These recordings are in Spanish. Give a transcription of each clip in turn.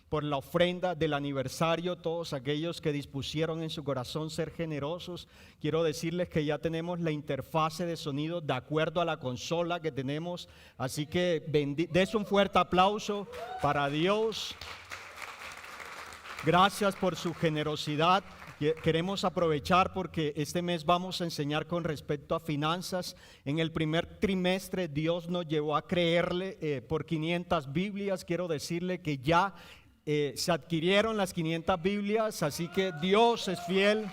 por la ofrenda del aniversario, todos aquellos que dispusieron en su corazón ser generosos. Quiero decirles que ya tenemos la interfase de sonido de acuerdo a la consola que tenemos, así que des un fuerte aplauso para Dios. Gracias por su generosidad. Queremos aprovechar porque este mes vamos a enseñar con respecto a finanzas. En el primer trimestre Dios nos llevó a creerle por 500 Biblias. Quiero decirle que ya se adquirieron las 500 Biblias, así que Dios es fiel.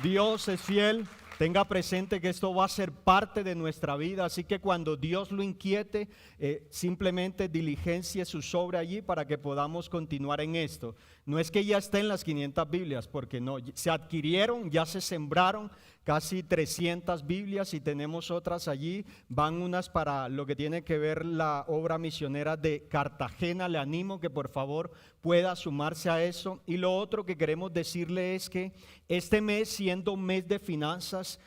Dios es fiel. Tenga presente que esto va a ser parte de nuestra vida, así que cuando Dios lo inquiete, simplemente diligencie su sobre allí para que podamos continuar en esto. No es que ya estén las 500 Biblias, porque no, se adquirieron, ya se sembraron casi 300 Biblias y tenemos otras allí. Van unas para lo que tiene que ver la obra misionera de Cartagena. Le animo que por favor pueda sumarse a eso. Y lo otro que queremos decirle es que este mes, siendo un mes de finanzas,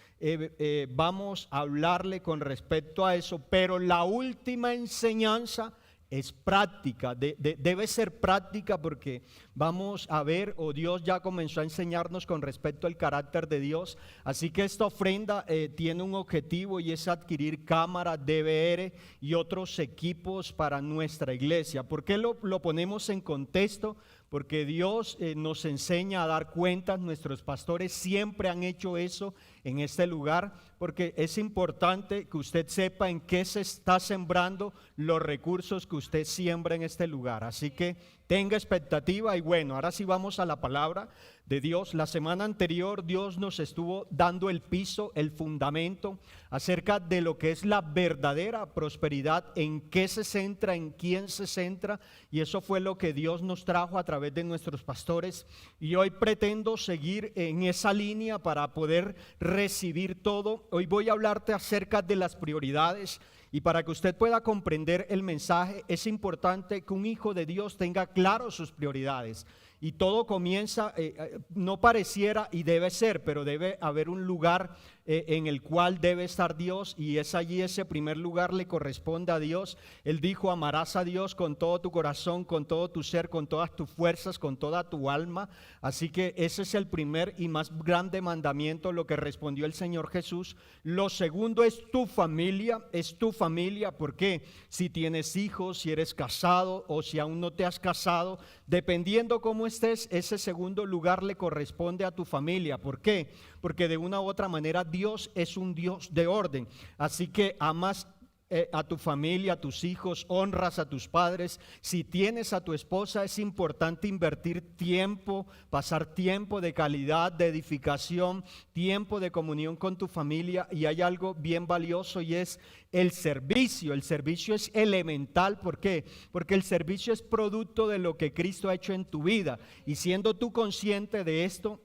vamos a hablarle con respecto a eso, pero la última enseñanza es práctica, debe ser práctica porque vamos a ver, o Dios ya comenzó a enseñarnos con respecto al carácter de Dios. Así que esta ofrenda tiene un objetivo y es adquirir cámaras, DVR y otros equipos para nuestra iglesia. ¿Por qué lo ponemos en contexto? Porque Dios nos enseña a dar cuentas. Nuestros pastores siempre han hecho eso en este lugar, porque es importante que usted sepa en qué se está sembrando los recursos que usted siembra en este lugar. Así que tenga expectativa. Y bueno, ahora sí vamos a la palabra de Dios. La semana anterior Dios nos estuvo dando el piso, el fundamento acerca de lo que es la verdadera prosperidad, en qué se centra, en quién se centra, y eso fue lo que Dios nos trajo a través de nuestros pastores. Y hoy pretendo seguir en esa línea para poder recibir todo. Hoy voy a hablarte acerca de las prioridades. Y para que usted pueda comprender el mensaje, es importante que un hijo de Dios tenga claro sus prioridades. Y todo comienza, no pareciera y debe ser, pero debe haber un lugar en el cual debe estar Dios, y es allí, ese primer lugar le corresponde a Dios. Él dijo: amarás a Dios con todo tu corazón, con todo tu ser, con todas tus fuerzas, con toda tu alma. Así que ese es el primer y más grande mandamiento, lo que respondió el Señor Jesús. Lo segundo es tu familia. Porque si tienes hijos, si eres casado o si aún no te has casado, dependiendo cómo estés, ese segundo lugar le corresponde a tu familia. ¿Por qué? Porque de una u otra manera Dios es un Dios de orden. Así que amas a tu familia, a tus hijos, honras a tus padres. Si tienes a tu esposa, es importante invertir tiempo, pasar tiempo de calidad, de edificación, tiempo de comunión con tu familia. Y hay algo bien valioso y es el servicio. El servicio es elemental. ¿Por qué? Porque el servicio es producto de lo que Cristo ha hecho en tu vida. Y siendo tú consciente de esto,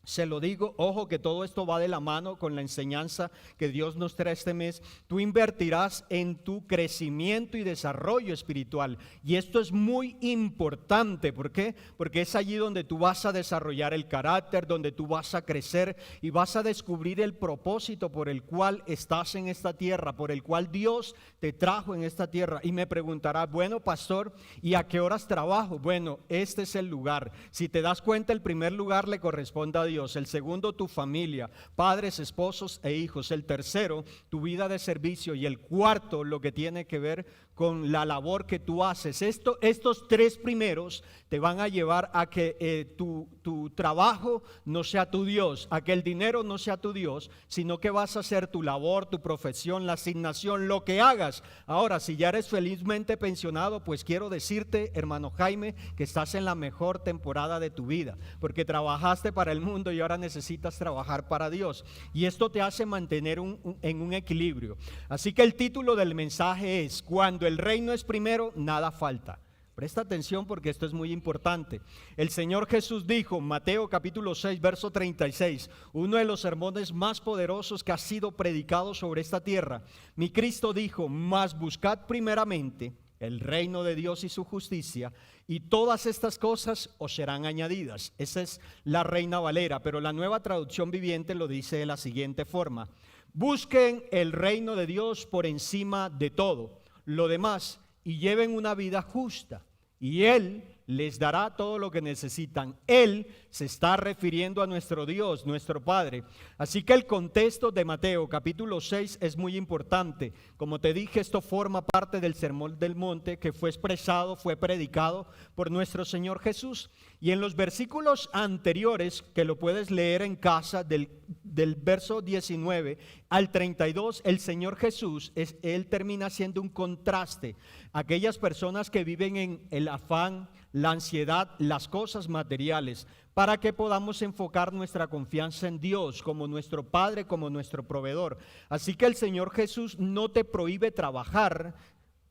se lo digo, ojo, que todo esto va de la mano con la enseñanza que Dios nos trae este mes. Tú invertirás en tu crecimiento y desarrollo espiritual, y esto es muy importante. ¿Por qué? Porque es allí donde tú vas a desarrollar el carácter, donde tú vas a crecer y vas a descubrir el propósito por el cual estás en esta tierra, por el cual Dios te trajo en esta tierra. Y me preguntarás: bueno, pastor, ¿y a qué horas trabajo? Bueno, este es el lugar. Si te das cuenta, el primer lugar le corresponde a Dios. El segundo, tu familia, padres, esposos e hijos. El tercero, tu vida de servicio. Y el cuarto, lo que tiene que ver con la labor que tú haces. Estos tres primeros te van a llevar a que tu trabajo no sea tu Dios, a que el dinero no sea tu Dios, sino que vas a hacer tu labor, tu profesión, la asignación, lo que hagas. Ahora, si ya eres felizmente pensionado, pues quiero decirte, hermano Jaime, que estás en la mejor temporada de tu vida, porque trabajaste para el mundo y ahora necesitas trabajar para Dios. Y esto te hace mantener en un equilibrio. Así que el título del mensaje es: cuando el reino es primero, nada falta. Presta atención porque esto es muy importante. El Señor Jesús dijo, Mateo capítulo 6, verso 36, uno de los sermones más poderosos que ha sido predicado sobre esta tierra. Mi Cristo dijo: mas buscad primeramente el reino de Dios y su justicia, y todas estas cosas os serán añadidas. Esa es la Reina Valera, pero la Nueva Traducción Viviente lo dice de la siguiente forma: busquen el reino de Dios por encima de todo lo demás, y lleven una vida justa, y Él les dará todo lo que necesitan. Él se está refiriendo a nuestro Dios, nuestro Padre. Así que el contexto de Mateo capítulo 6 es muy importante. Como te dije, esto forma parte del Sermón del Monte que fue expresado, fue predicado por nuestro Señor Jesús. Y en los versículos anteriores, que lo puedes leer en casa, del verso 19 al 32, el Señor Jesús, Él termina haciendo un contraste. Aquellas personas que viven en el afán, la ansiedad, las cosas materiales, para que podamos enfocar nuestra confianza en Dios como nuestro Padre, como nuestro proveedor. Así que el Señor Jesús no te prohíbe trabajar,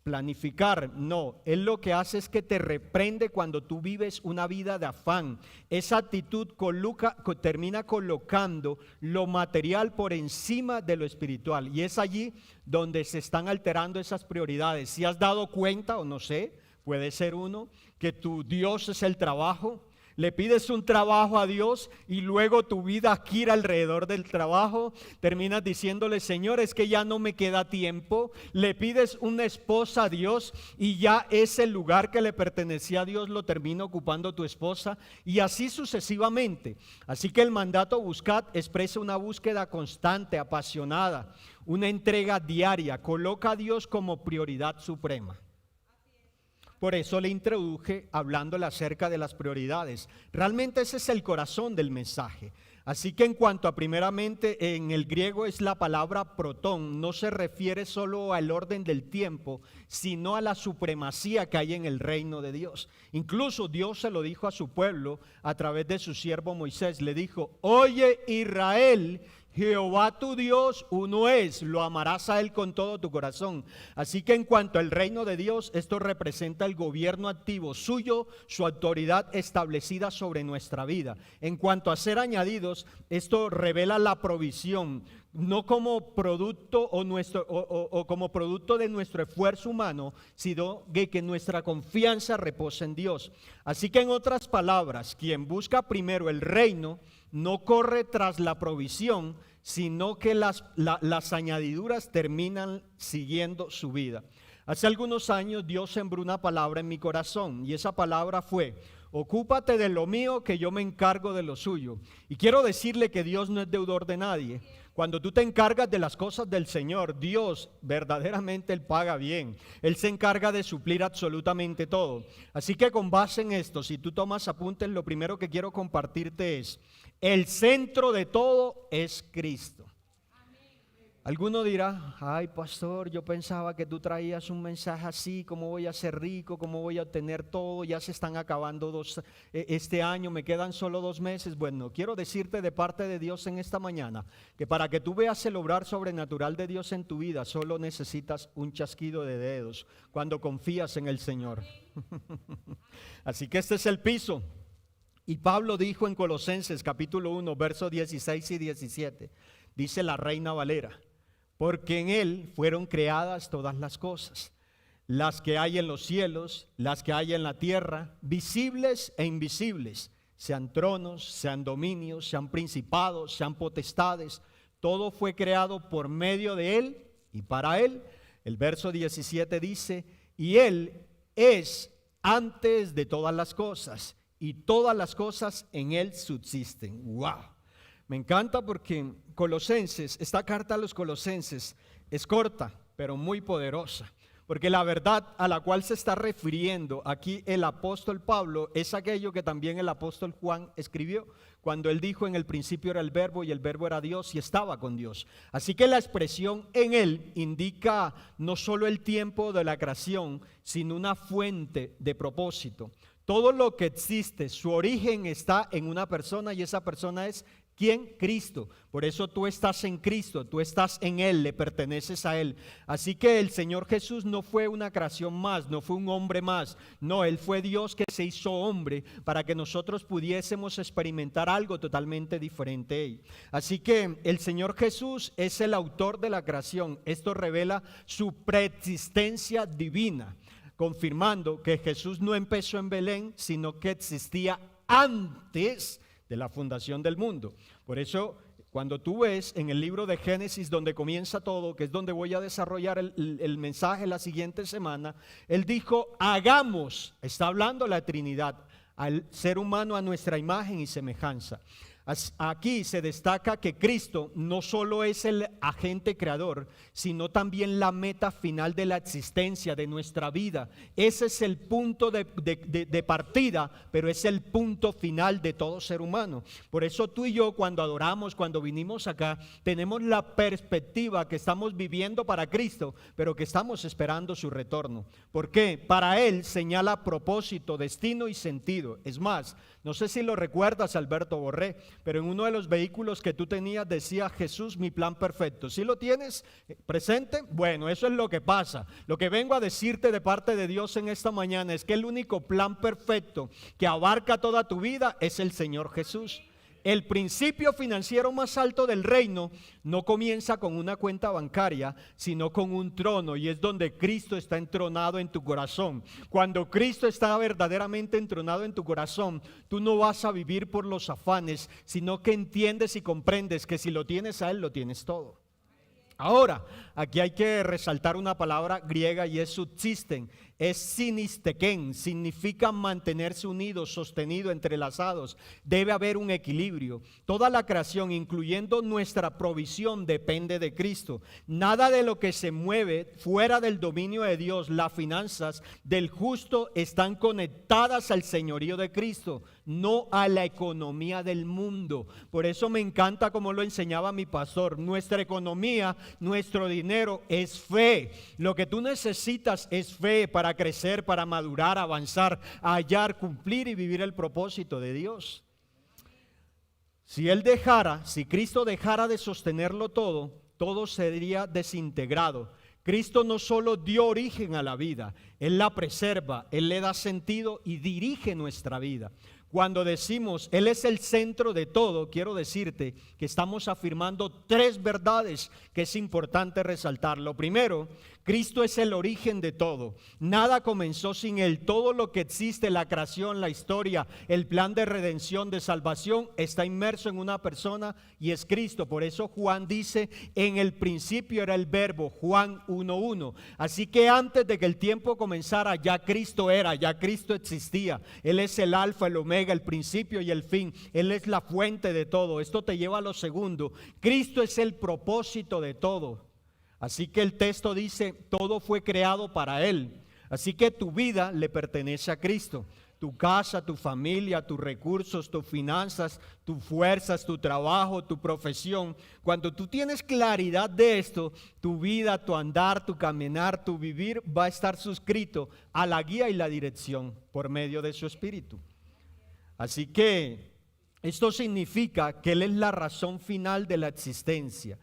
planificar, no, Él lo que hace es que te reprende cuando tú vives una vida de afán. Esa actitud termina colocando lo material por encima de lo espiritual, y es allí donde se están alterando esas prioridades. Si has dado cuenta, o no sé, puede ser uno, que tu Dios es el trabajo. Le pides un trabajo a Dios y luego tu vida gira alrededor del trabajo. Terminas diciéndole: Señor, es que ya no me queda tiempo. Le pides una esposa a Dios y ya ese lugar que le pertenecía a Dios lo termina ocupando tu esposa, y así sucesivamente. Así que el mandato buscad expresa una búsqueda constante, apasionada, una entrega diaria. Coloca a Dios como prioridad suprema. Por eso le introduje hablándole acerca de las prioridades. Realmente ese es el corazón del mensaje. Así que en cuanto a primeramente, en el griego es la palabra protón, no se refiere solo al orden del tiempo, sino a la supremacía que hay en el reino de Dios. Incluso Dios se lo dijo a su pueblo a través de su siervo Moisés. Le dijo: oye Israel, Jehová tu Dios uno es, lo amarás a Él con todo tu corazón. Así que en cuanto al reino de Dios, esto representa el gobierno activo suyo, su autoridad establecida sobre nuestra vida. En cuanto a ser añadidos, esto revela la provisión, no como producto o como producto de nuestro esfuerzo humano, sino que nuestra confianza reposa en Dios. Así que en otras palabras, quien busca primero el reino no corre tras la provisión, sino que las añadiduras terminan siguiendo su vida. Hace algunos años Dios sembró una palabra en mi corazón, y esa palabra fue: ocúpate de lo mío, que yo me encargo de lo suyo. Y quiero decirle que Dios no es deudor de nadie. Cuando tú te encargas de las cosas del Señor, Dios verdaderamente Él paga bien. Él se encarga de suplir absolutamente todo. Así que con base en esto, si tú tomas apuntes, lo primero que quiero compartirte es: el centro de todo es Cristo. Alguno dirá: ay pastor, yo pensaba que tú traías un mensaje así, ¿cómo voy a ser rico? ¿Cómo voy a obtener todo? Ya se están acabando este año, me quedan solo 2 meses. Bueno, quiero decirte de parte de Dios en esta mañana que para que tú veas el obrar sobrenatural de Dios en tu vida, solo necesitas un chasquido de dedos cuando confías en el Señor. Así que este es el piso. Y Pablo dijo en Colosenses capítulo 1, versos 16 y 17, dice la Reina Valera: porque en Él fueron creadas todas las cosas, las que hay en los cielos, las que hay en la tierra, visibles e invisibles, sean tronos, sean dominios, sean principados, sean potestades. Todo fue creado por medio de Él y para Él. El verso 17 dice: y Él es antes de todas las cosas, y todas las cosas en Él subsisten. ¡Wow! Me encanta porque Colosenses, esta carta a los Colosenses es corta, pero muy poderosa. Porque la verdad a la cual se está refiriendo aquí el apóstol Pablo es aquello que también el apóstol Juan escribió, cuando él dijo: en el principio era el verbo y el verbo era Dios y estaba con Dios. Así que la expresión en Él indica no solo el tiempo de la creación, sino una fuente de propósito. Todo lo que existe, su origen está en una persona, y esa persona es ¿quién? Cristo. Por eso tú estás en Cristo, tú estás en Él, le perteneces a Él. Así que el Señor Jesús no fue una creación más, no fue un hombre más. No, Él fue Dios que se hizo hombre para que nosotros pudiésemos experimentar algo totalmente diferente. Así que el Señor Jesús es el autor de la creación. Esto revela su preexistencia divina, confirmando que Jesús no empezó en Belén, sino que existía antes de la fundación del mundo. Por eso Cuando tú ves en el libro de Génesis donde comienza todo, que es donde voy a desarrollar el mensaje la siguiente semana, Él dijo, hagamos, está hablando la Trinidad, al ser humano a nuestra imagen y semejanza. Aquí se destaca que Cristo no solo es el agente creador, sino también la meta final de la existencia de nuestra vida. Ese es el punto de partida, pero es el punto final de todo ser humano. Por eso tú y yo, cuando adoramos, cuando vinimos acá, tenemos la perspectiva que estamos viviendo para Cristo, pero que estamos esperando su retorno. ¿Por qué? Para Él señala propósito, destino y sentido. Es más, no sé si lo recuerdas, Alberto Borré, pero en uno de los vehículos que tú tenías decía Jesús, mi plan perfecto. ¿Sí lo tienes presente? Bueno, eso es lo que pasa. Lo que vengo a decirte de parte de Dios en esta mañana es que el único plan perfecto que abarca toda tu vida es el Señor Jesús. El principio financiero más alto del reino no comienza con una cuenta bancaria, sino con un trono, y es donde Cristo está entronado en tu corazón. Cuando Cristo está verdaderamente entronado en tu corazón, tú no vas a vivir por los afanes, sino que entiendes y comprendes que si lo tienes a Él, lo tienes todo. Ahora, aquí hay que resaltar una palabra griega y es subsisten, es sinisteken, significa mantenerse unidos, sostenidos, entrelazados. Debe haber un equilibrio. Toda la creación, incluyendo nuestra provisión, depende de Cristo. Nada de lo que se mueve fuera del dominio de Dios, las finanzas del justo están conectadas al señorío de Cristo, no a la economía del mundo. Por eso me encanta como lo enseñaba mi pastor. Nuestra economía, nuestro dinero es fe. Lo que tú necesitas es fe para crecer, para madurar, avanzar, hallar, cumplir y vivir el propósito de Dios. Si Cristo dejara de sostenerlo todo, todo sería desintegrado. Cristo no solo dio origen a la vida, Él la preserva, Él le da sentido y dirige nuestra vida. Cuando decimos Él es el centro de todo, quiero decirte que estamos afirmando tres verdades que es importante resaltar. Lo primero, Cristo es el origen de todo. Nada comenzó sin Él. Todo lo que existe, la creación, la historia, el plan de redención, de salvación, está inmerso en una persona y es Cristo. Por eso Juan dice, en el principio era el verbo, Juan 1:1. Así que antes de que el tiempo comenzara, ya Cristo era, ya Cristo existía. Él es el alfa, el omega, el principio y el fin. Él es la fuente de todo. Esto te lleva a lo segundo. Cristo es el propósito de todo. Así que el texto dice, todo fue creado para Él. Así que tu vida le pertenece a Cristo. Tu casa, tu familia, tus recursos, tus finanzas, tus fuerzas, tu trabajo, tu profesión. Cuando tú tienes claridad de esto, tu vida, tu andar, tu caminar, tu vivir va a estar suscrito a la guía y la dirección por medio de su Espíritu. Así que esto significa que Él es la razón final de la existencia.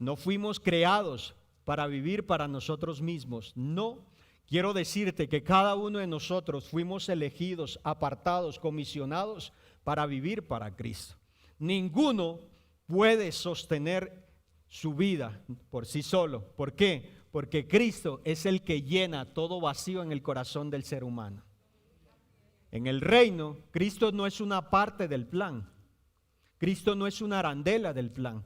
No fuimos creados para vivir para nosotros mismos. No, quiero decirte que cada uno de nosotros fuimos elegidos, apartados, comisionados para vivir para Cristo. Ninguno puede sostener su vida por sí solo. ¿Por qué? Porque Cristo es el que llena todo vacío en el corazón del ser humano. En el reino, Cristo no es una parte del plan. Cristo no es una arandela del plan.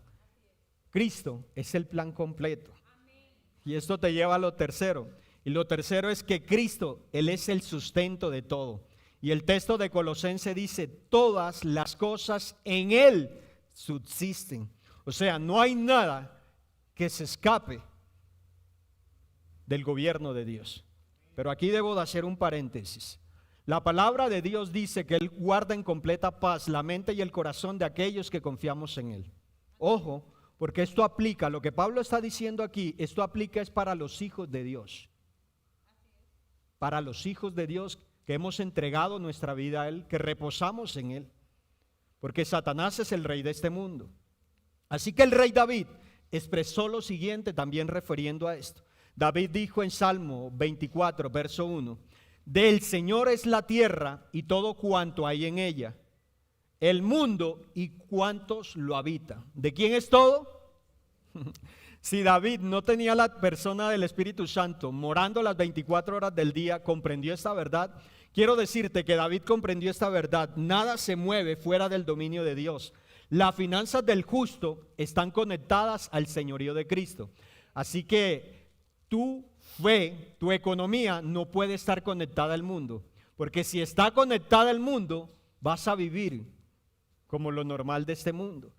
Cristo es el plan completo. Y esto te lleva a lo tercero. Y lo tercero es que Cristo, Él es el sustento de todo. Y el texto de Colosenses dice, todas las cosas en Él subsisten. O sea, no hay nada que se escape del gobierno de Dios. Pero aquí debo de hacer un paréntesis. La palabra de Dios dice que Él guarda en completa paz la mente y el corazón de aquellos que confiamos en Él. Ojo, porque esto aplica, lo que Pablo está diciendo aquí, esto aplica es para los hijos de Dios. Para los hijos de Dios que hemos entregado nuestra vida a Él, que reposamos en Él. Porque Satanás es el rey de este mundo. Así que el rey David expresó lo siguiente también refiriendo a esto. David dijo en Salmo 24, verso 1, del Señor es la tierra y todo cuanto hay en ella, el mundo y cuantos lo habitan. ¿De quién es todo? Si David no tenía la persona del Espíritu Santo morando las 24 horas del día, ¿comprendió esta verdad? Quiero decirte que David comprendió esta verdad. Nada se mueve fuera del dominio de Dios. Las finanzas del justo están conectadas al señorío de Cristo. Así que tu fe, tu economía no puede estar conectada al mundo, porque si está conectada al mundo, vas a vivir como lo normal de este mundo.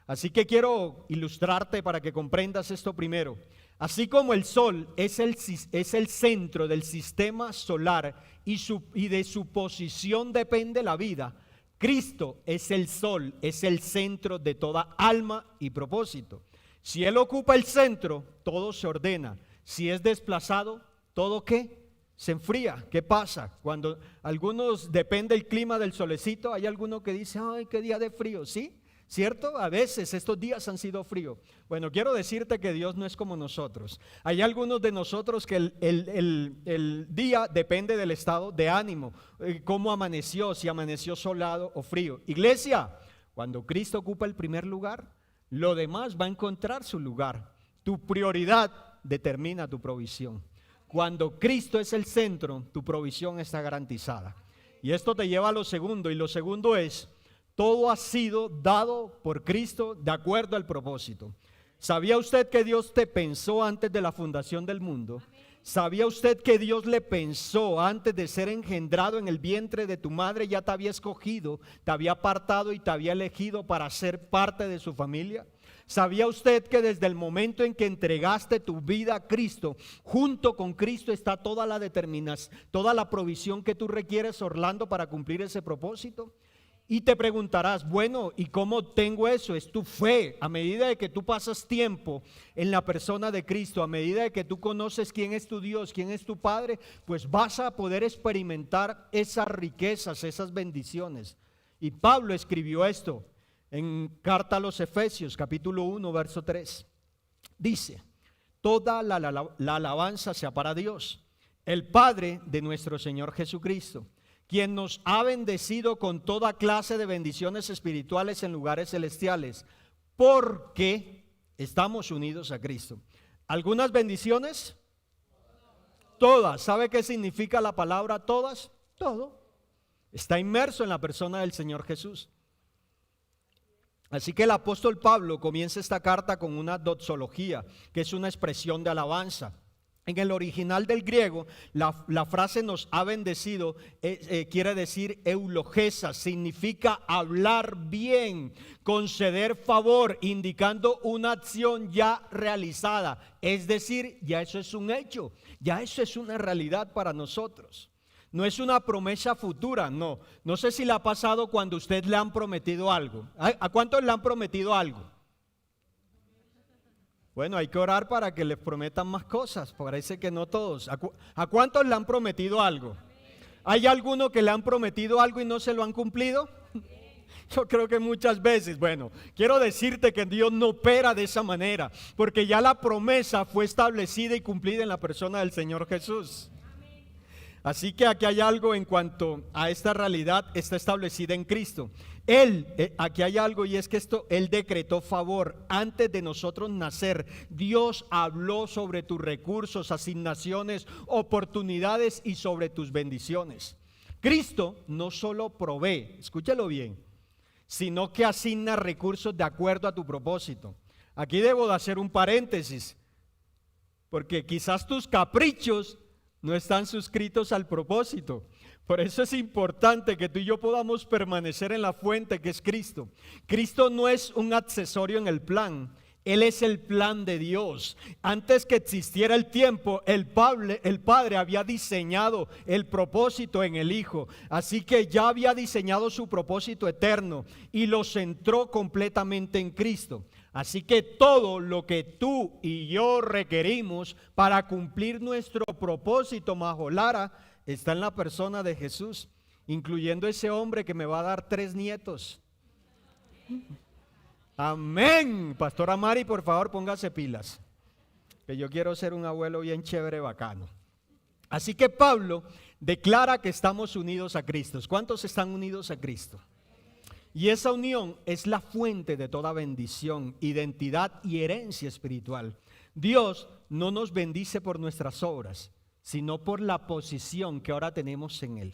Así que quiero ilustrarte para que comprendas esto primero. Así como el sol es el centro del sistema solar y de su posición depende la vida, Cristo es el sol, es el centro de toda alma y propósito. Si Él ocupa el centro, todo se ordena. Si es desplazado, ¿todo qué? Se enfría. ¿Qué pasa? Cuando algunos, depende el clima del solecito, hay alguno que dice, ay, qué día de frío, ¿sí? ¿Cierto? A veces estos días han sido fríos. Bueno, quiero decirte que Dios no es como nosotros. Hay algunos de nosotros que el día depende del estado de ánimo, cómo amaneció, si amaneció solado o frío. Iglesia, cuando Cristo ocupa el primer lugar, lo demás va a encontrar su lugar. Tu prioridad determina tu provisión. Cuando Cristo es el centro, tu provisión está garantizada. Y esto te lleva a lo segundo, y lo segundo es: todo ha sido dado por Cristo de acuerdo al propósito. ¿Sabía usted que Dios te pensó antes de la fundación del mundo? ¿Sabía usted que Dios le pensó antes de ser engendrado en el vientre de tu madre? Ya te había escogido, te había apartado y te había elegido para ser parte de su familia. ¿Sabía usted que desde el momento en que entregaste tu vida a Cristo, junto con Cristo está toda la determinación, toda la provisión que tú requieres, Orlando, para cumplir ese propósito? Y te preguntarás, bueno, ¿y cómo tengo eso? Es tu fe. A medida de que tú pasas tiempo en la persona de Cristo, a medida de que tú conoces quién es tu Dios, quién es tu Padre, pues vas a poder experimentar esas riquezas, esas bendiciones. Y Pablo escribió esto en carta a los Efesios, capítulo 1, verso 3. Dice, toda la alabanza sea para Dios, el Padre de nuestro Señor Jesucristo, quien nos ha bendecido con toda clase de bendiciones espirituales en lugares celestiales, porque estamos unidos a Cristo. ¿Algunas bendiciones? Todas. ¿Sabe qué significa la palabra todas? Todo. Está inmerso en la persona del Señor Jesús. Así que el apóstol Pablo comienza esta carta con una doxología, que es una expresión de alabanza. En el original del griego, la frase nos ha bendecido quiere decir eulogesa, significa hablar bien, conceder favor, indicando una acción ya realizada. Es decir, ya eso es un hecho, ya eso es una realidad para nosotros. No es una promesa futura, no. No sé si le ha pasado cuando usted le han prometido algo. ¿A cuántos le han prometido algo? Bueno, hay que orar para que les prometan más cosas. Parece que no todos. ¿A cuántos le han prometido algo? ¿Hay alguno que le han prometido algo y no se lo han cumplido? Yo creo que muchas veces. Bueno, quiero decirte que Dios no opera de esa manera, porque ya la promesa fue establecida y cumplida en la persona del Señor Jesús. Así que aquí hay algo en cuanto a esta realidad, está establecida en Cristo. Aquí hay algo, y es que Él decretó favor antes de nosotros nacer. Dios habló sobre tus recursos, asignaciones, oportunidades y sobre tus bendiciones. Cristo no solo provee, escúchalo bien, sino que asigna recursos de acuerdo a tu propósito. Aquí debo de hacer un paréntesis, porque quizás tus caprichos no están suscritos al propósito. Por eso es importante que tú y yo podamos permanecer en la fuente que es Cristo. Cristo no es un accesorio en el plan, Él es el plan de Dios. Antes que existiera el tiempo, el Padre había diseñado el propósito en el Hijo. Así que ya había diseñado su propósito eterno y lo centró completamente en Cristo. Así que todo lo que tú y yo requerimos para cumplir nuestro propósito, Majolara, está en la persona de Jesús, incluyendo ese hombre que me va a dar 3 nietos. Amén. Pastora Mari, por favor, póngase pilas, que yo quiero ser un abuelo bien chévere, bacano. Así que Pablo declara que estamos unidos a Cristo. ¿Cuántos están unidos a Cristo? Y esa unión es la fuente de toda bendición, identidad y herencia espiritual. Dios no nos bendice por nuestras obras, sino por la posición que ahora tenemos en Él.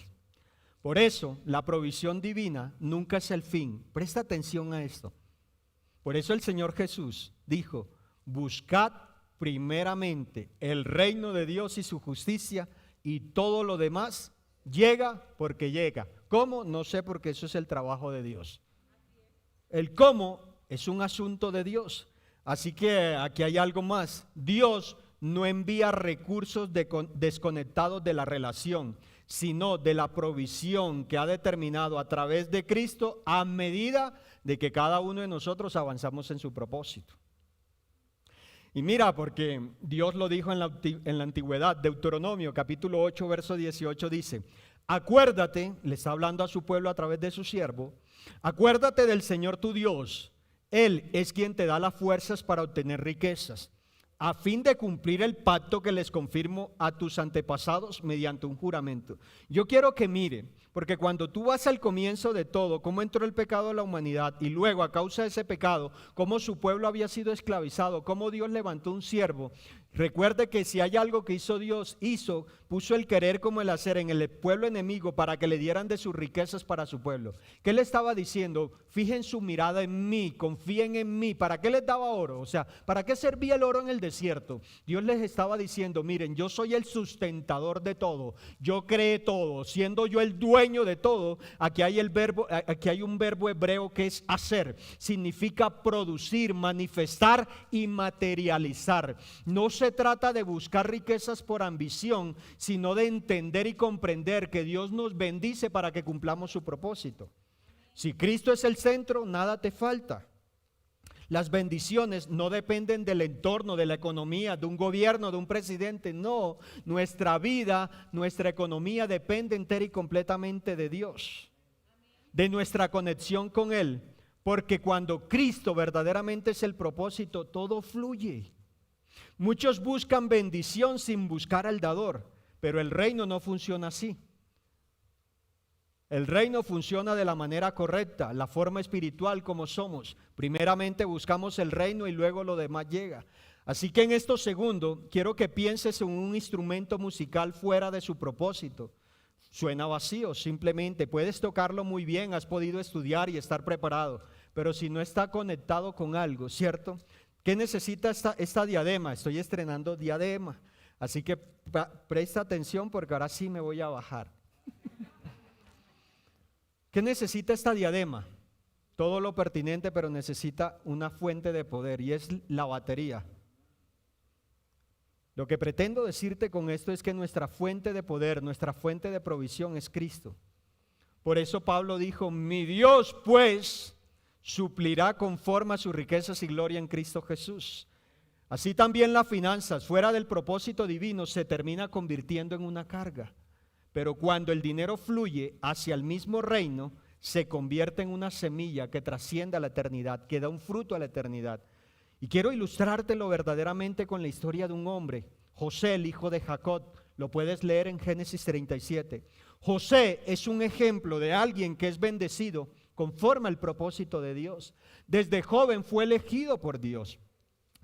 Por eso, la provisión divina nunca es el fin. Presta atención a esto. Por eso el Señor Jesús dijo, buscad primeramente el reino de Dios y su justicia, y todo lo demás llega porque llega. ¿Cómo? No sé, porque eso es el trabajo de Dios. El cómo es un asunto de Dios. Así que aquí hay algo más. Dios no envía recursos desconectados de la relación, sino de la provisión que ha determinado a través de Cristo a medida de que cada uno de nosotros avanzamos en su propósito. Y mira, porque Dios lo dijo en la antigüedad. Deuteronomio capítulo 8 verso 18 dice: acuérdate, le está hablando a su pueblo a través de su siervo, acuérdate del Señor tu Dios. Él es quien te da las fuerzas para obtener riquezas, a fin de cumplir el pacto que les confirmo a tus antepasados mediante un juramento. Yo quiero que mire, porque cuando tú vas al comienzo de todo, cómo entró el pecado a la humanidad, y luego a causa de ese pecado, cómo su pueblo había sido esclavizado, cómo Dios levantó un siervo. Recuerde que si hay algo que hizo Dios, puso el querer como el hacer en el pueblo enemigo para que le dieran de sus riquezas para su pueblo. ¿Qué le estaba diciendo? Fijen su mirada en mí, confíen en mí. ¿Para qué les daba oro? O sea, ¿para qué servía el oro en el desierto? Dios les estaba diciendo, miren, yo soy el sustentador de todo, yo creé todo, siendo yo el dueño de todo. Aquí hay un verbo hebreo que es hacer, significa producir, manifestar y materializar. No se trata de buscar riquezas por ambición, sino de entender y comprender que Dios nos bendice para que cumplamos su propósito. Si Cristo es el centro, nada te falta. Las bendiciones no dependen del entorno, de la economía, de un gobierno, de un presidente. No, nuestra vida, nuestra economía depende entera y completamente de Dios, de nuestra conexión con Él. Porque cuando Cristo verdaderamente es el propósito, todo fluye. Muchos buscan bendición sin buscar al dador, pero el reino no funciona así. El reino funciona de la manera correcta, la forma espiritual como somos. Primeramente buscamos el reino y luego lo demás llega. Así que en estos segundos quiero que pienses en un instrumento musical fuera de su propósito. Suena vacío, simplemente puedes tocarlo muy bien, has podido estudiar y estar preparado, pero si no está conectado con algo, ¿cierto? ¿Qué necesita esta diadema? Estoy estrenando diadema, así que presta atención porque ahora sí me voy a bajar. ¿Qué necesita esta diadema? Todo lo pertinente, pero necesita una fuente de poder y es la batería. Lo que pretendo decirte con esto es que nuestra fuente de poder, nuestra fuente de provisión es Cristo. Por eso Pablo dijo, mi Dios pues suplirá conforme a sus riquezas y gloria en Cristo Jesús. Así también las finanzas, fuera del propósito divino, se termina convirtiendo en una carga. Pero cuando el dinero fluye hacia el mismo reino, se convierte en una semilla que trasciende a la eternidad, que da un fruto a la eternidad. Y quiero ilustrártelo verdaderamente con la historia de un hombre, José, el hijo de Jacob. Lo puedes leer en Génesis 37. José es un ejemplo de alguien que es bendecido conforme al propósito de Dios. Desde joven fue elegido por Dios,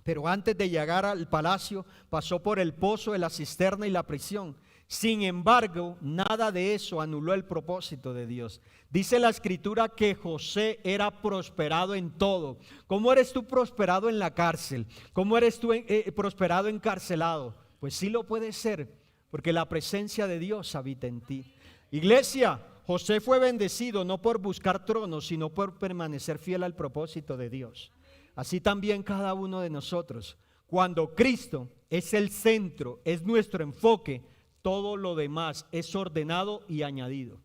pero antes de llegar al palacio pasó por el pozo de la cisterna y la prisión. Sin embargo, nada de eso anuló el propósito de Dios. Dice la escritura que José era prosperado en todo. ¿Cómo eres tú prosperado en la cárcel? ¿Cómo eres tú prosperado encarcelado? Pues sí lo puedes ser, porque la presencia de Dios habita en ti. Iglesia, José fue bendecido no por buscar tronos, sino por permanecer fiel al propósito de Dios. Así también cada uno de nosotros. Cuando Cristo es el centro, es nuestro enfoque, todo lo demás es ordenado y añadido.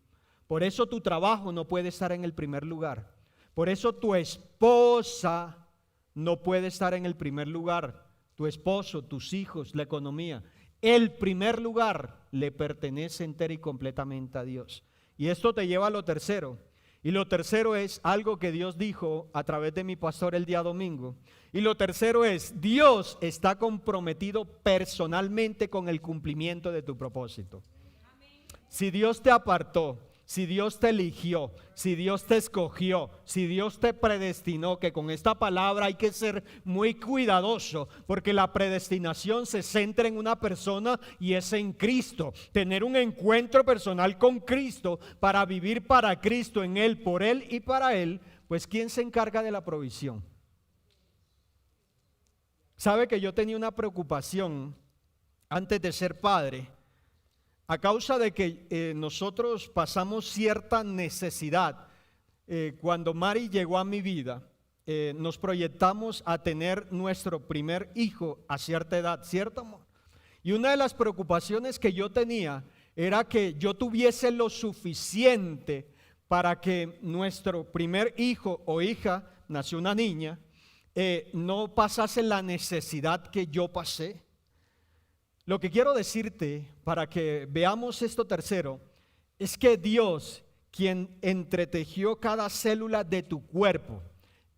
Por eso tu trabajo no puede estar en el primer lugar. Por eso tu esposa no puede estar en el primer lugar. Tu esposo, tus hijos, la economía. El primer lugar le pertenece entera y completamente a Dios. Y esto te lleva a lo tercero. Y lo tercero es algo que Dios dijo a través de mi pastor el día domingo. Y lo tercero es, Dios está comprometido personalmente con el cumplimiento de tu propósito. Si Dios te apartó, si Dios te eligió, si Dios te escogió, si Dios te predestinó, que con esta palabra hay que ser muy cuidadoso, porque la predestinación se centra en una persona y es en Cristo. Tener un encuentro personal con Cristo para vivir para Cristo, en Él, por Él y para Él, pues ¿quién se encarga de la provisión? Sabe que yo tenía una preocupación antes de ser padre, a causa de que nosotros pasamos cierta necesidad. Cuando Mari llegó a mi vida, nos proyectamos a tener nuestro primer hijo a cierta edad, ¿cierto, amor? Y una de las preocupaciones que yo tenía era que yo tuviese lo suficiente para que nuestro primer hijo o hija, nació una niña, no pasase la necesidad que yo pasé. Lo que quiero decirte para que veamos esto tercero es que Dios, quien entretejió cada célula de tu cuerpo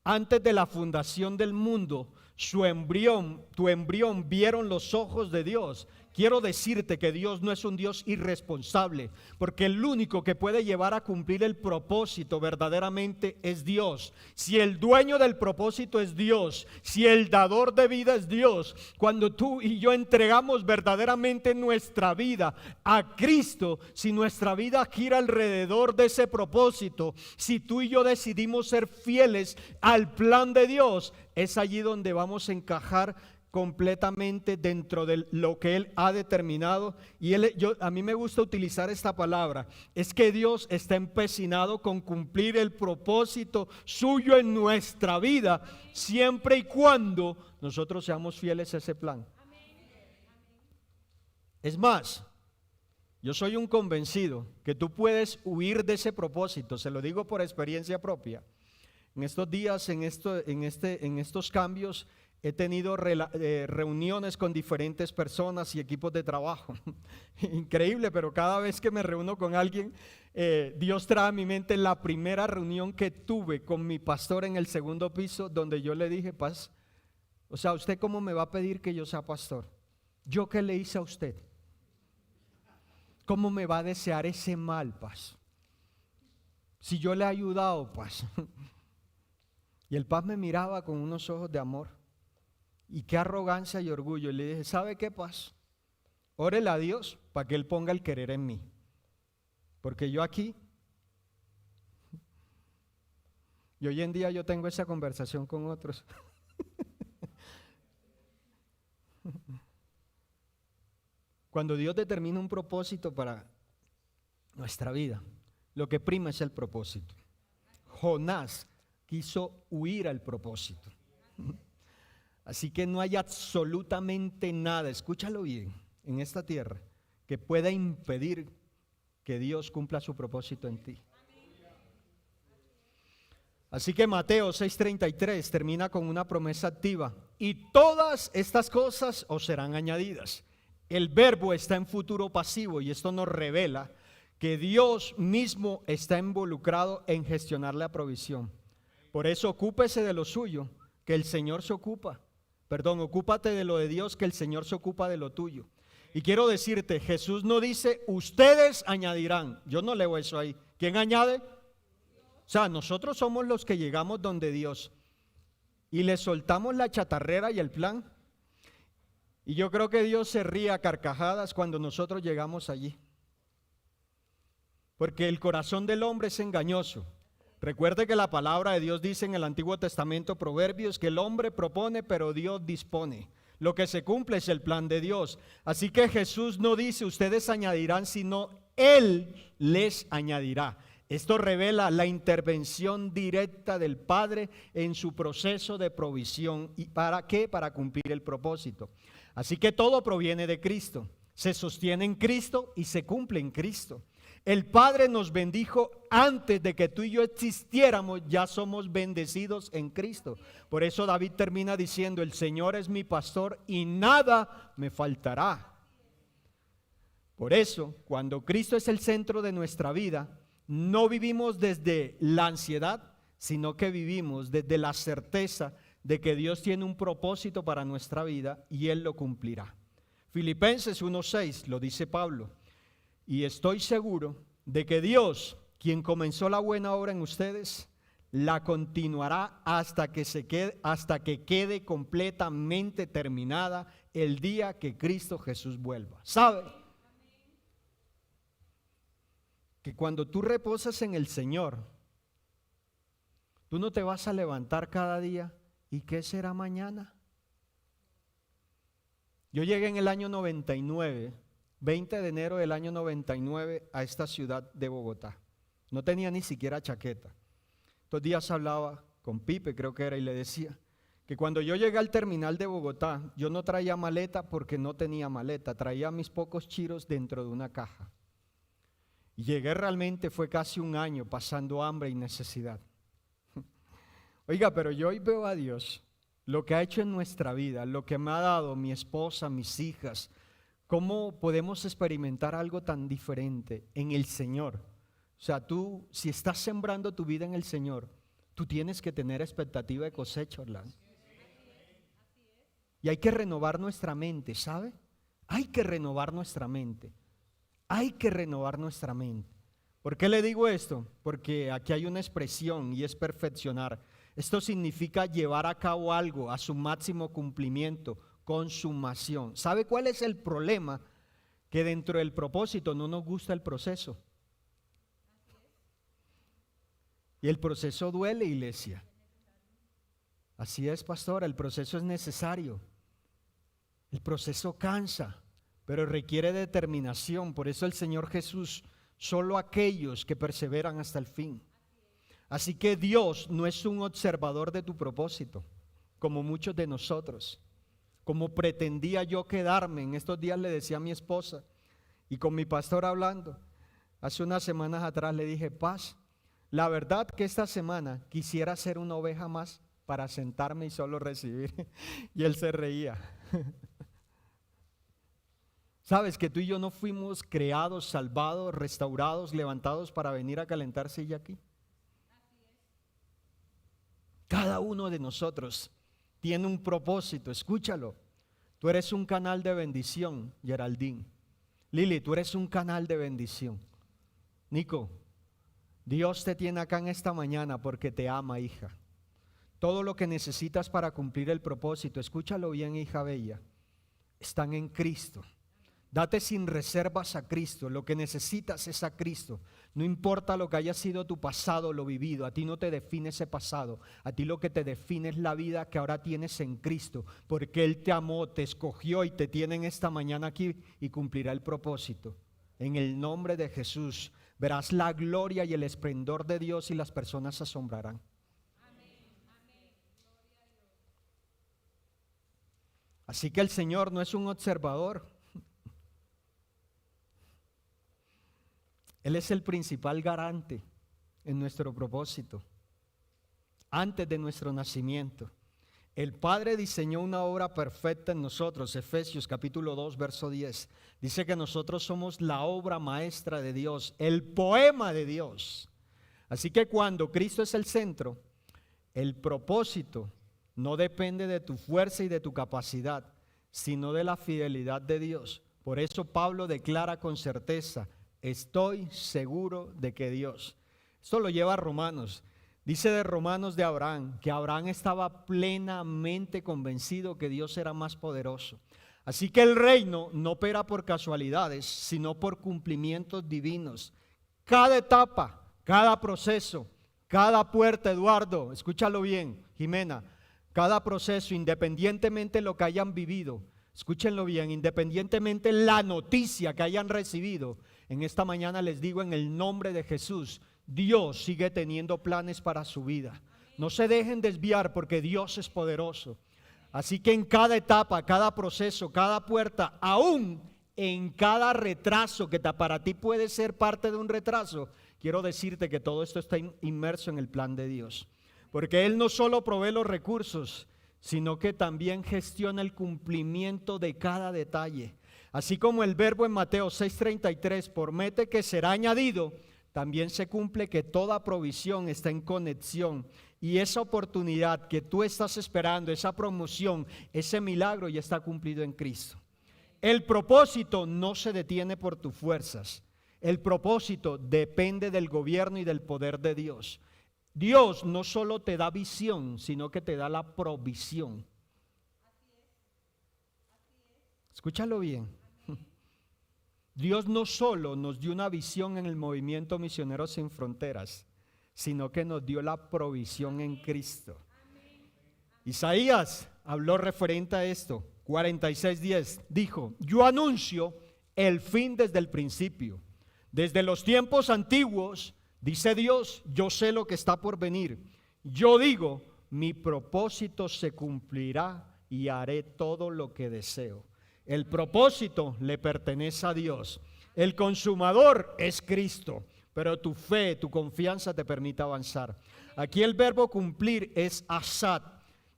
antes de la fundación del mundo, tu embrión vieron los ojos de Dios. Quiero decirte que Dios no es un Dios irresponsable, porque el único que puede llevar a cumplir el propósito verdaderamente es Dios. Si el dueño del propósito es Dios, si el dador de vida es Dios, cuando tú y yo entregamos verdaderamente nuestra vida a Cristo, si nuestra vida gira alrededor de ese propósito, si tú y yo decidimos ser fieles al plan de Dios, es allí donde vamos a encajar completamente dentro de lo que Él ha determinado. Y a mí me gusta utilizar esta palabra, es que Dios está empecinado con cumplir el propósito suyo en nuestra vida, siempre y cuando nosotros seamos fieles a ese plan. Es más, yo soy un convencido que tú puedes huir de ese propósito, se lo digo por experiencia propia. En estos días, en estos cambios, he tenido reuniones con diferentes personas y equipos de trabajo. Increíble, pero cada vez que me reúno con alguien, Dios trae a mi mente la primera reunión que tuve con mi pastor en el segundo piso, donde yo le dije: Paz, o sea, ¿usted cómo me va a pedir que yo sea pastor? ¿Yo qué le hice a usted? ¿Cómo me va a desear ese mal, Paz? Si yo le he ayudado, Paz. Y el Paz me miraba con unos ojos de amor. Y qué arrogancia y orgullo. Y le dije: ¿sabe qué, Paz? Órele a Dios para que Él ponga el querer en mí. Porque yo aquí, y hoy en día yo tengo esa conversación con otros. Cuando Dios determina un propósito para nuestra vida, lo que prima es el propósito. Jonás quiso huir al propósito. Así que no hay absolutamente nada, escúchalo bien, en esta tierra que pueda impedir que Dios cumpla su propósito en ti. Así que Mateo 6:33 termina con una promesa activa: y todas estas cosas os serán añadidas. El verbo está en futuro pasivo y esto nos revela que Dios mismo está involucrado en gestionar la provisión. Por eso ocúpese de lo suyo, que el Señor se ocupa. Ocúpate de lo de Dios, que el Señor se ocupa de lo tuyo. Y quiero decirte, Jesús no dice ustedes añadirán. Yo no leo eso ahí. ¿Quién añade? O sea, nosotros somos los que llegamos donde Dios y le soltamos la chatarrera y el plan. Y yo creo que Dios se ríe a carcajadas cuando nosotros llegamos allí. Porque el corazón del hombre es engañoso. Recuerde que la palabra de Dios dice en el Antiguo Testamento, Proverbios, que el hombre propone, pero Dios dispone. Lo que se cumple es el plan de Dios. Así que Jesús no dice ustedes añadirán, sino Él les añadirá. Esto revela la intervención directa del Padre en su proceso de provisión. ¿Y para qué? Para cumplir el propósito. Así que todo proviene de Cristo, se sostiene en Cristo y se cumple en Cristo. El Padre nos bendijo antes de que tú y yo existiéramos, ya somos bendecidos en Cristo. Por eso David termina diciendo: el Señor es mi pastor y nada me faltará. Por eso, cuando Cristo es el centro de nuestra vida, no vivimos desde la ansiedad, sino que vivimos desde la certeza de que Dios tiene un propósito para nuestra vida y Él lo cumplirá. Filipenses 1:6 lo dice Pablo: y estoy seguro de que Dios, quien comenzó la buena obra en ustedes, la continuará hasta que quede completamente terminada el día que Cristo Jesús vuelva. ¿Sabe? Que cuando tú reposas en el Señor, tú no te vas a levantar cada día: ¿y qué será mañana? Yo llegué en el año 99, 20 de enero del año 99 a esta ciudad de Bogotá. No tenía ni siquiera chaqueta. Estos días hablaba con Pipe, creo que era, y le decía que cuando yo llegué al terminal de Bogotá, yo no traía maleta porque no tenía maleta, traía mis pocos chiros dentro de una caja. Y llegué realmente, fue casi un año pasando hambre y necesidad. Oiga, pero yo hoy veo a Dios, lo que ha hecho en nuestra vida, lo que me ha dado mi esposa, mis hijas, cómo podemos experimentar algo tan diferente en el Señor. O sea, tú, si estás sembrando tu vida en el Señor, tú tienes que tener expectativa de cosecha, Orlando. Y hay que renovar nuestra mente, ¿sabe? Hay que renovar nuestra mente. Hay que renovar nuestra mente. ¿Por qué le digo esto? Porque aquí hay una expresión y es perfeccionar. Esto significa llevar a cabo algo a su máximo cumplimiento, consumación. ¿Sabe cuál es el problema? Que dentro del propósito no nos gusta el proceso. Y el proceso duele, iglesia. Así es, pastora, el proceso es necesario. El proceso cansa, pero requiere determinación. Por eso el Señor Jesús, solo aquellos que perseveran hasta el fin. Así que Dios no es un observador de tu propósito, como muchos de nosotros. Como pretendía yo quedarme, en estos días le decía a mi esposa, y con mi pastor hablando, hace unas semanas atrás le dije, Paz, la verdad que esta semana quisiera ser una oveja más para sentarme y solo recibir. Y él se reía. Sabes que tú y yo no fuimos creados, salvados, restaurados, levantados para venir a calentar silla aquí. Cada uno de nosotros tiene un propósito, escúchalo. Tú eres un canal de bendición, Geraldine. Lili, tú eres un canal de bendición. Nico, Dios te tiene acá en esta mañana porque te ama, hija. Todo lo que necesitas para cumplir el propósito, escúchalo bien, hija bella, están en Cristo. Date sin reservas a Cristo, lo que necesitas es a Cristo. No importa lo que haya sido tu pasado, lo vivido, a ti no te define ese pasado. A ti lo que te define es la vida que ahora tienes en Cristo, porque Él te amó, te escogió y te tiene en esta mañana aquí y cumplirá el propósito. En el nombre de Jesús verás la gloria y el esplendor de Dios y las personas se asombrarán. Así que el Señor no es un observador. Él es el principal garante en nuestro propósito. Antes de nuestro nacimiento, el Padre diseñó una obra perfecta en nosotros. Efesios capítulo 2, verso 10. Dice que nosotros somos la obra maestra de Dios, el poema de Dios. Así que cuando Cristo es el centro, el propósito no depende de tu fuerza y de tu capacidad, sino de la fidelidad de Dios. Por eso Pablo declara con certeza, estoy seguro de que Dios. Esto lo lleva a Romanos. Dice de Romanos de Abraham, que Abraham estaba plenamente convencido que Dios era más poderoso. Así que el reino no opera por casualidades, sino por cumplimientos divinos. Cada etapa, cada proceso, cada puerta, Eduardo, escúchalo bien, Jimena, cada proceso, independientemente de lo que hayan vivido, escúchenlo bien, independientemente de la noticia que hayan recibido, en esta mañana les digo en el nombre de Jesús, Dios sigue teniendo planes para su vida. No se dejen desviar porque Dios es poderoso. Así que en cada etapa, cada proceso, cada puerta, aún en cada retraso que para ti puede ser parte de un retraso, quiero decirte que todo esto está inmerso en el plan de Dios. Porque Él no solo provee los recursos, sino que también gestiona el cumplimiento de cada detalle. Así como el verbo en Mateo 6:33 promete que será añadido, también se cumple que toda provisión está en conexión. Y esa oportunidad que tú estás esperando, esa promoción, ese milagro ya está cumplido en Cristo. El propósito no se detiene por tus fuerzas. El propósito depende del gobierno y del poder de Dios. Dios no solo te da visión, sino que te da la provisión. Escúchalo bien. Dios no solo nos dio una visión en el movimiento Misioneros Sin Fronteras, sino que nos dio la provisión en Cristo. Isaías habló referente a esto. 46:10 dijo: yo anuncio el fin desde el principio. Desde los tiempos antiguos, dice Dios, yo sé lo que está por venir. Yo digo, mi propósito se cumplirá y haré todo lo que deseo. El propósito le pertenece a Dios. El consumador es Cristo, pero tu fe, tu confianza te permite avanzar. Aquí el verbo cumplir es asad.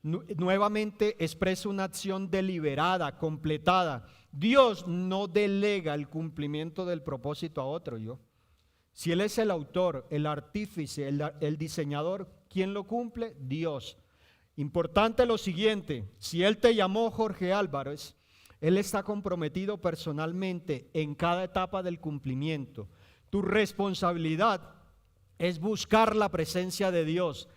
Nuevamente expresa una acción deliberada, completada. Dios no delega el cumplimiento del propósito a otro. Si Él es el autor, el artífice, el diseñador, ¿quién lo cumple? Dios. Importante lo siguiente: si Él te llamó Jorge Álvarez, Él está comprometido personalmente en cada etapa del cumplimiento. Tu responsabilidad es buscar la presencia de Dios,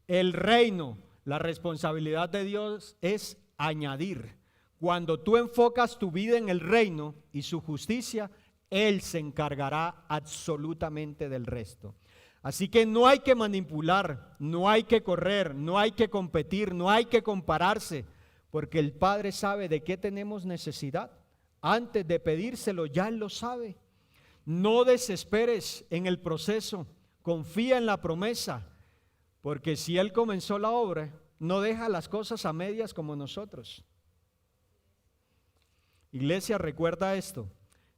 el reino. La responsabilidad de Dios es añadir. Cuando tú enfocas tu vida en el reino y su justicia, Él se encargará absolutamente del resto. Así que no hay que manipular, no hay que correr, no hay que competir, no hay que compararse, porque el Padre sabe de qué tenemos necesidad. Antes de pedírselo, ya Él lo sabe. No desesperes en el proceso, confía en la promesa, porque si Él comenzó la obra, no deja las cosas a medias como nosotros. Iglesia, recuerda esto: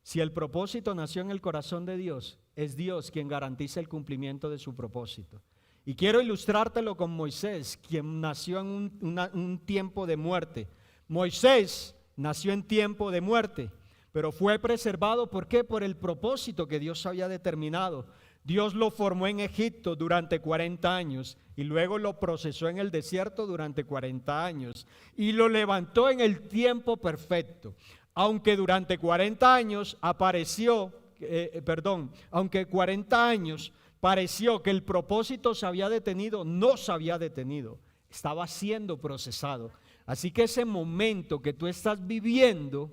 si el propósito nació en el corazón de Dios, es Dios quien garantiza el cumplimiento de su propósito. Y quiero ilustrártelo con Moisés, quien nació en un tiempo de muerte. Moisés nació en tiempo de muerte, pero fue preservado. ¿Por qué? Por el propósito que Dios había determinado. Dios lo formó en Egipto durante 40 años y luego lo procesó en el desierto durante 40 años y lo levantó en el tiempo perfecto. Aunque durante 40 años aunque 40 años pareció que el propósito se había detenido, no se había detenido, estaba siendo procesado. Así que ese momento que tú estás viviendo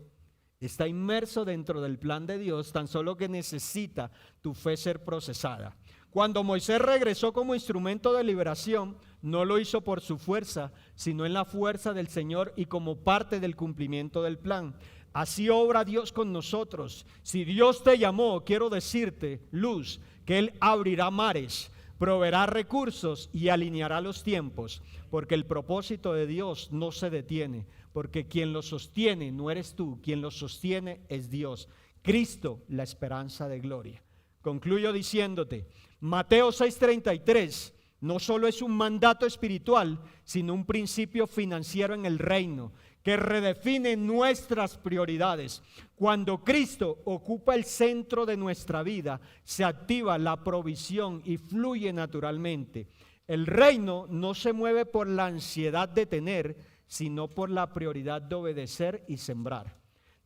está inmerso dentro del plan de Dios, tan solo que necesita tu fe ser procesada. Cuando Moisés regresó como instrumento de liberación, no lo hizo por su fuerza, sino en la fuerza del Señor y como parte del cumplimiento del plan. Así obra Dios con nosotros. Si Dios te llamó, quiero decirte, Luz, que Él abrirá mares, proveerá recursos y alineará los tiempos, porque el propósito de Dios no se detiene, porque quien lo sostiene no eres tú, quien lo sostiene es Dios. Cristo, la esperanza de gloria. Concluyo diciéndote, Mateo 6:33 no solo es un mandato espiritual, sino un principio financiero en el reino, que redefine nuestras prioridades. Cuando Cristo ocupa el centro de nuestra vida, se activa la provisión y fluye naturalmente. El reino no se mueve por la ansiedad de tener, sino por la prioridad de obedecer y sembrar.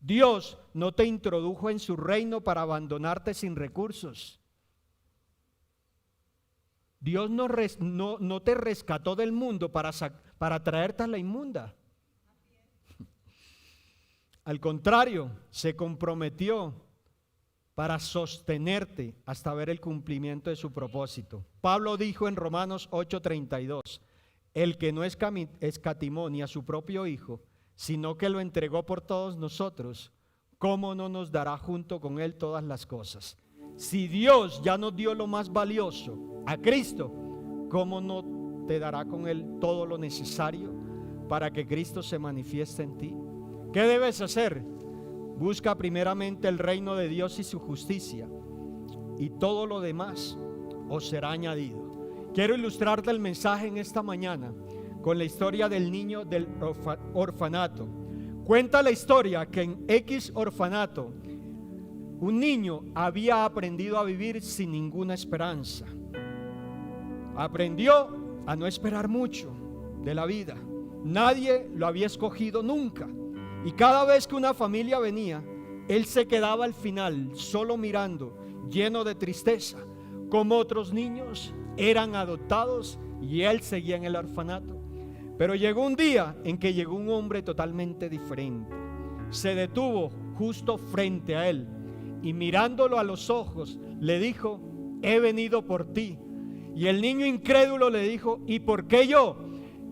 Dios no te introdujo en su reino para abandonarte sin recursos. Dios no te rescató del mundo para traerte a la inmunda. Al contrario, se comprometió para sostenerte hasta ver el cumplimiento de su propósito. Pablo dijo en Romanos 8:32, el que no escatimó ni a su propio Hijo, sino que lo entregó por todos nosotros, ¿cómo no nos dará junto con Él todas las cosas? Si Dios ya nos dio lo más valioso, a Cristo, ¿cómo no te dará con Él todo lo necesario para que Cristo se manifieste en ti? ¿Qué debes hacer? Busca primeramente el reino de Dios y su justicia, y todo lo demás os será añadido. Quiero ilustrarte el mensaje en esta mañana con la historia del niño del orfanato. Cuenta la historia que en X orfanato un niño había aprendido a vivir sin ninguna esperanza. Aprendió a no esperar mucho de la vida. Nadie lo había escogido nunca. Y cada vez que una familia venía, él se quedaba al final solo mirando, lleno de tristeza, como otros niños eran adoptados y él seguía en el orfanato. Pero llegó un día en que llegó un hombre totalmente diferente. Se detuvo justo frente a él y mirándolo a los ojos le dijo: he venido por ti. Y el niño incrédulo le dijo: ¿y por qué yo?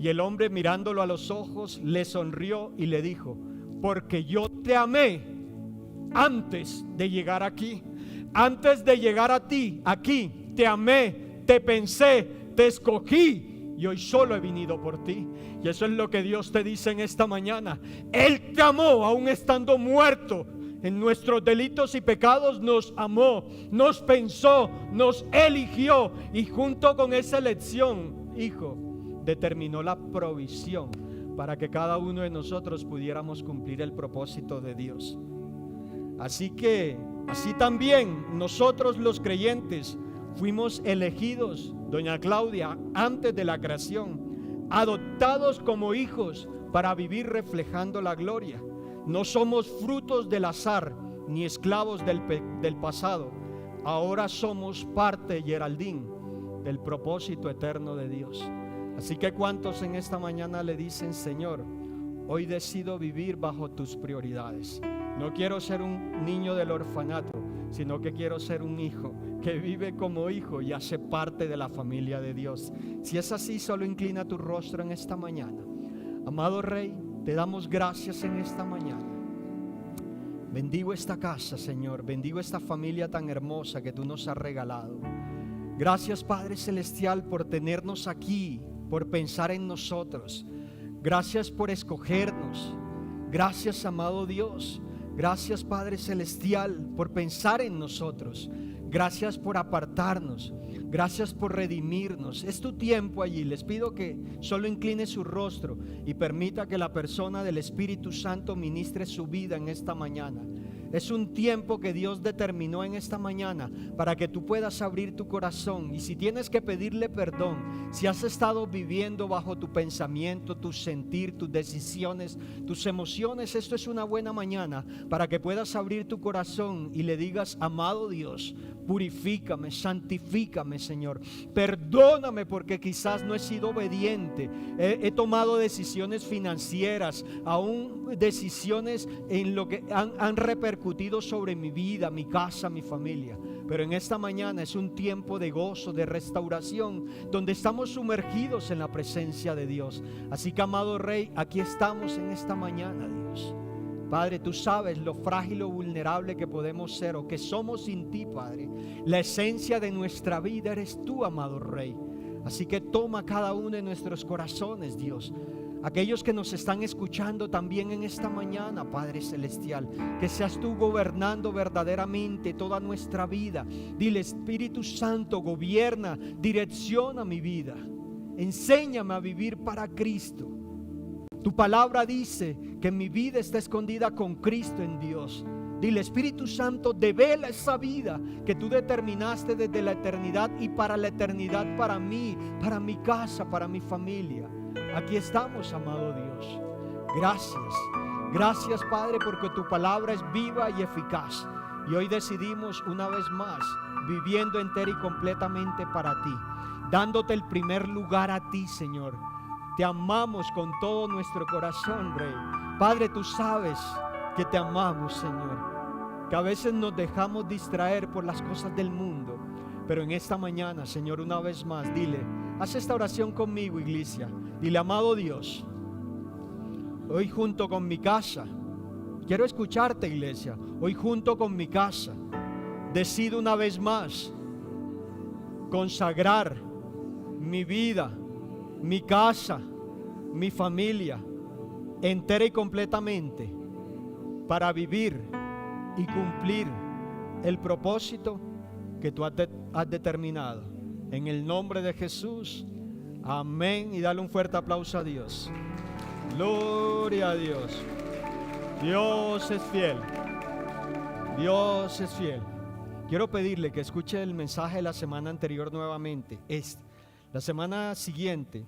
Y el hombre mirándolo a los ojos le sonrió y le dijo: porque yo te amé antes de llegar aquí. Antes de llegar a ti, aquí, te amé, te pensé, te escogí y hoy solo he venido por ti. Y eso es lo que Dios te dice en esta mañana. Él te amó aún estando muerto en nuestros delitos y pecados. Nos amó, nos pensó, nos eligió y junto con esa elección, hijo, determinó la provisión para que cada uno de nosotros pudiéramos cumplir el propósito de Dios. Así también nosotros los creyentes fuimos elegidos, doña Claudia, antes de la creación, adoptados como hijos para vivir reflejando la gloria. No somos frutos del azar ni esclavos del pasado. Ahora somos parte, Geraldine, del propósito eterno de Dios. Así que ¿cuántos en esta mañana le dicen: Señor, hoy decido vivir bajo tus prioridades? No quiero ser un niño del orfanato, sino que quiero ser un hijo que vive como hijo y hace parte de la familia de Dios. Si es así, solo inclina tu rostro en esta mañana. Amado Rey, te damos gracias en esta mañana. Bendigo esta casa, Señor. Bendigo esta familia tan hermosa que tú nos has regalado. Gracias, Padre Celestial, por tenernos aquí, por pensar en nosotros. Gracias por escogernos. Gracias, amado Dios. Gracias, Padre Celestial, por pensar en nosotros. Gracias por apartarnos. Gracias por redimirnos. Es tu tiempo allí. Les pido que solo incline su rostro y permita que la persona del Espíritu Santo ministre su vida en esta mañana. Es un tiempo que Dios determinó en esta mañana para que tú puedas abrir tu corazón. Y si tienes que pedirle perdón, si has estado viviendo bajo tu pensamiento, tu sentir, tus decisiones, tus emociones, esto es una buena mañana para que puedas abrir tu corazón y le digas: amado Dios, purifícame, santifícame, Señor. Perdóname porque quizás no he sido obediente. He tomado decisiones financieras, aún decisiones en lo que han repercutido sobre mi vida, mi casa, mi familia. Pero en esta mañana es un tiempo de gozo, de restauración, donde estamos sumergidos en la presencia de Dios. Así que, amado Rey, aquí estamos en esta mañana, Dios. Padre, tú sabes lo frágil o vulnerable que podemos ser o que somos sin ti, Padre. La esencia de nuestra vida eres tú, amado Rey. Así que toma cada uno de nuestros corazones, Dios. Aquellos que nos están escuchando también en esta mañana, Padre Celestial, que seas tú gobernando verdaderamente toda nuestra vida. Dile: Espíritu Santo, gobierna, direcciona mi vida. Enséñame a vivir para Cristo. Tu palabra dice que mi vida está escondida con Cristo en Dios. Dile: Espíritu Santo, devela esa vida que tú determinaste desde la eternidad y para la eternidad, para mí, para mi casa, para mi familia. Aquí estamos, amado Dios. Gracias. Gracias, Padre, porque tu palabra es viva y eficaz. Y hoy decidimos una vez más, viviendo entera y completamente para ti, dándote el primer lugar a ti, Señor. Te amamos con todo nuestro corazón, Rey. Padre, tú sabes que te amamos, Señor, que a veces nos dejamos distraer por las cosas del mundo. Pero en esta mañana, Señor, una vez más, dile, haz esta oración conmigo, iglesia. Dile: amado Dios, hoy junto con mi casa, quiero escucharte, iglesia, hoy junto con mi casa, decido una vez más consagrar mi vida, mi casa, mi familia, entera y completamente, para vivir y cumplir el propósito que tú has determinado. En el nombre de Jesús, amén. Y dale un fuerte aplauso a Dios. Gloria a Dios. Dios es fiel. Dios es fiel. Quiero pedirle que escuche el mensaje de la semana anterior nuevamente. La semana siguiente